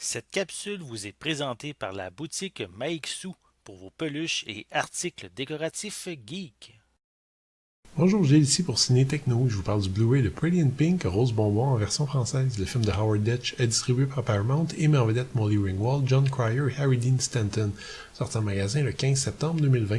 Cette capsule vous est présentée par la boutique Maixou pour vos peluches et articles décoratifs geeks. Bonjour, Gilles ici pour Ciné Techno. Je vous parle du Blu-ray de Pretty in Pink, Rose Bonbon en version française. Le film de Howard Deutsch est distribué par Paramount et met en vedette Molly Ringwald, John Cryer et Harry Dean Stanton. Sorti en magasin le 15 septembre 2020.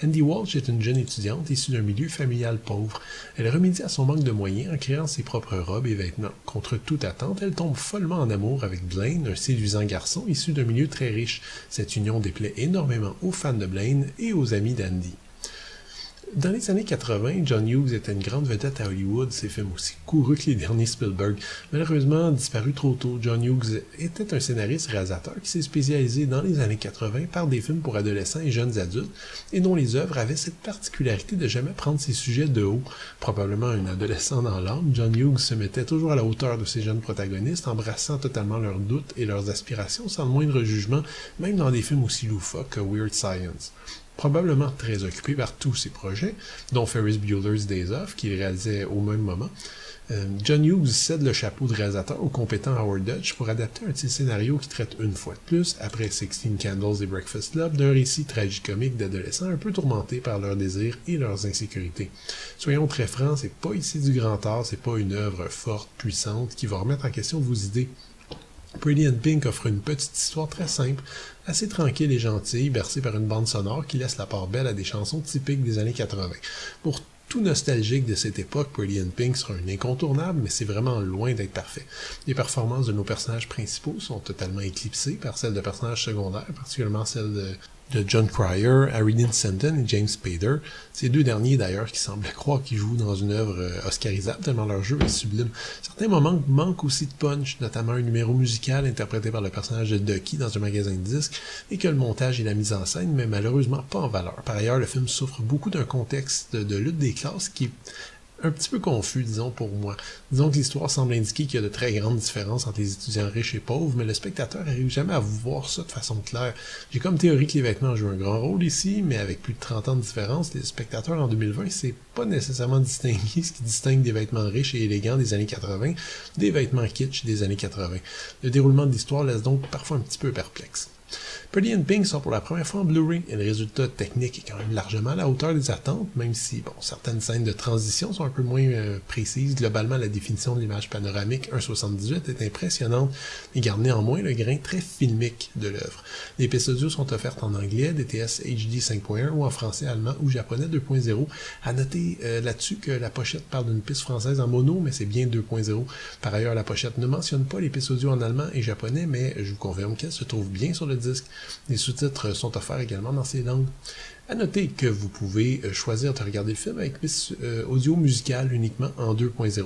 Andy Walsh est une jeune étudiante issue d'un milieu familial pauvre. Elle remédie à son manque de moyens en créant ses propres robes et vêtements. Contre toute attente, elle tombe follement en amour avec Blaine, un séduisant garçon issu d'un milieu très riche. Cette union déplaît énormément aux fans de Blaine et aux amis d'Andy. Dans les années 80, John Hughes était une grande vedette à Hollywood, ses films aussi courus que les derniers Spielberg. Malheureusement, disparu trop tôt, John Hughes était un scénariste-réalisateur qui s'est spécialisé dans les années 80 par des films pour adolescents et jeunes adultes, et dont les œuvres avaient cette particularité de jamais prendre ses sujets de haut. Probablement un adolescent dans l'âme, John Hughes se mettait toujours à la hauteur de ses jeunes protagonistes, embrassant totalement leurs doutes et leurs aspirations sans le moindre jugement, même dans des films aussi loufoques que Weird Science. Probablement très occupé par tous ses projets, dont Ferris Bueller's Days Off, qu'il réalisait au même moment, John Hughes cède le chapeau de réalisateur au compétent Howard Deutsch pour adapter un petit scénario qui traite une fois de plus, après 16 Candles et Breakfast Club, d'un récit tragicomique d'adolescents un peu tourmentés par leurs désirs et leurs insécurités. Soyons très francs, c'est pas ici du grand art, c'est pas une œuvre forte, puissante, qui va remettre en question vos idées. Pretty in Pink offre une petite histoire très simple, assez tranquille et gentille, bercée par une bande sonore qui laisse la part belle à des chansons typiques des années 80. Pour tout nostalgique de cette époque, Pretty in Pink sera un incontournable, mais c'est vraiment loin d'être parfait. Les performances de nos personnages principaux sont totalement éclipsées par celles de personnages secondaires, particulièrement celles de John Cryer, Harry Dean Stanton et James Spader. Ces deux derniers d'ailleurs qui semblaient croire qu'ils jouent dans une œuvre oscarisable tellement leur jeu est sublime. Certains moments manquent aussi de punch, notamment un numéro musical interprété par le personnage de Ducky dans un magasin de disques, et que le montage et la mise en scène met malheureusement pas en valeur. Par ailleurs, le film souffre beaucoup d'un contexte de lutte des classes qui est un petit peu confus, disons, pour moi. Disons que l'histoire semble indiquer qu'il y a de très grandes différences entre les étudiants riches et pauvres, mais le spectateur n'arrive jamais à voir ça de façon claire. J'ai comme théorie que les vêtements jouent un grand rôle ici, mais avec plus de 30 ans de différence, les spectateurs en 2020, c'est pas nécessairement distinguer ce qui distingue des vêtements riches et élégants des années 80 des vêtements kitsch des années 80. Le déroulement de l'histoire laisse donc parfois un petit peu perplexe. Pretty in Pink sort pour la première fois en Blu-ray et le résultat technique est quand même largement à la hauteur des attentes, même si certaines scènes de transition sont un peu moins précises. Globalement, la définition de l'image panoramique 1.78 est impressionnante et garde néanmoins le grain très filmique de l'œuvre. Les pistes audio sont offertes en anglais, DTS HD 5.1 ou en français, allemand ou japonais 2.0. À noter là-dessus que la pochette parle d'une piste française en mono, mais c'est bien 2.0. Par ailleurs, la pochette ne mentionne pas les pistes audio en allemand et japonais, mais je vous confirme qu'elles se trouvent bien sur le disque. Les sous-titres sont offerts également dans ces langues. À noter que vous pouvez choisir de regarder le film avec piste audio musicale uniquement en 2.0.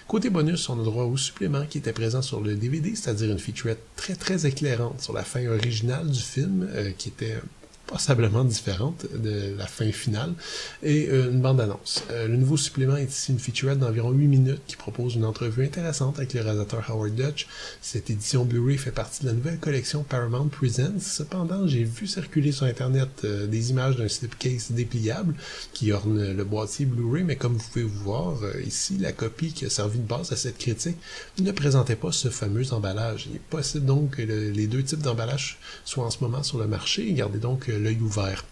Côté bonus, on a droit au supplément qui était présent sur le DVD, c'est-à-dire une featurette très très éclairante sur la fin originale du film, qui était passablement différente de la fin finale, et une bande-annonce. Le nouveau supplément est ici une featurette d'environ 8 minutes qui propose une entrevue intéressante avec le réalisateur Howard Deutsch. Cette édition Blu-ray fait partie de la nouvelle collection Paramount Presents. Cependant, j'ai vu circuler sur Internet des images d'un slipcase dépliable qui orne le boîtier Blu-ray, mais comme vous pouvez vous voir ici, la copie qui a servi de base à cette critique ne présentait pas ce fameux emballage. Il est possible donc que les deux types d'emballage soient en ce moment sur le marché, et gardez donc l'œil ouvert.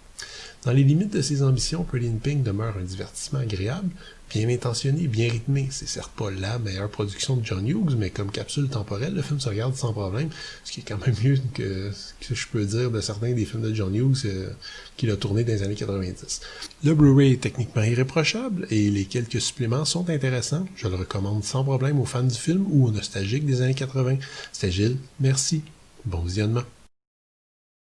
Dans les limites de ses ambitions, Pretty in Pink demeure un divertissement agréable, bien intentionné, bien rythmé. C'est certes pas la meilleure production de John Hughes, mais comme capsule temporelle, le film se regarde sans problème, ce qui est quand même mieux que ce que je peux dire de certains des films de John Hughes qu'il a tourné dans les années 90. Le Blu-ray est techniquement irréprochable et les quelques suppléments sont intéressants. Je le recommande sans problème aux fans du film ou aux nostalgiques des années 80. C'était Gilles, merci. Bon visionnement.